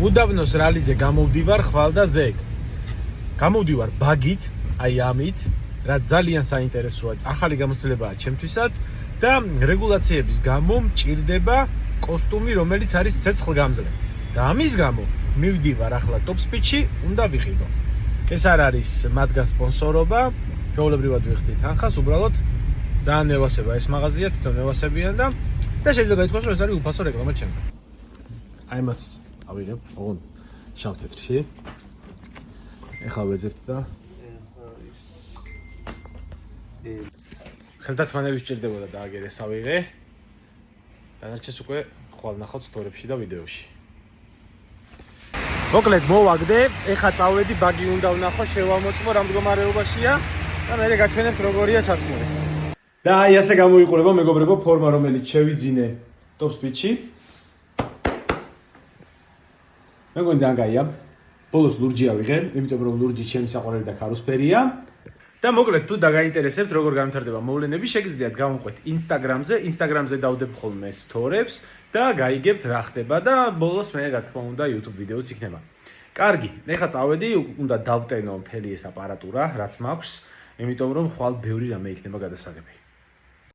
უდაბნოს რალიზე გამოვდივარ ხვალ და ზეგ. გამოვდივარ ბაგით, აი ამით, რაც ძალიან საინტერესოა, ახალი გამოცდილებაა ჩემთვისაც და რეგულაციების გამო მჭირდება კოსტუმი, რომელიც არის ცეცხლგამძლე. და ამის გამო მივდივარ ახლა Top Speed-ში, უნდა ვიყიდო. ეს არ არის მათგან სპონსორობა, ჩვეულებრივად ვიხდით თანხას, უბრალოდ ძალიან მევასება ეს მაღაზია, თვითონ მევასებიან და შეიძლება ითქვას, რომ ეს არის უფასო რეკლამა ჩემთან. აი მას ავიღებ, ოღონდ შავ თეთრში. ეხლა ვეძებთ და ხელთათმანები სჭირდებოდა დააგერეს ავიღე. დანარჩენს უკვე ხვალ ნახავთ სტორებში და ვიდეოში. მოკლედ მოვაგდე, ეხლა წავედი, ბაგი უნდა ვნახო, შევამოწმო რა მდგომარეობაშია და მე გაჩვენებთ როგორია ჩასმული. და აი ასე გამოიყურება მეგობრებო ფორმა, რომელიც შევიძინე Top Speed-ში. მეგონი ძალიან კაია. ბოლოს ლურჯი ავიღე, იმიტომ რომ ლურჯი ჩემი საყვარელი და ქაროსფერია. და მოკლედ თუ დაგაინტერესებთ როგორ განვითარდება მოვლენები, შეგიძლიათ გავამყვეთ Instagram-ზე დავდებ ხოლმე სტორებს და გაიგებთ რა ხდება და ბოლოს მე რა თქმა უნდა YouTube ვიდეოც იქნება. კარგი, ეხლა წავედი, უნდა დავტენო მთელი ეს აპარატურა, რაც მაქვს, იმიტომ რომ ხვალ ბევრი რამე იქნება გადასაგები.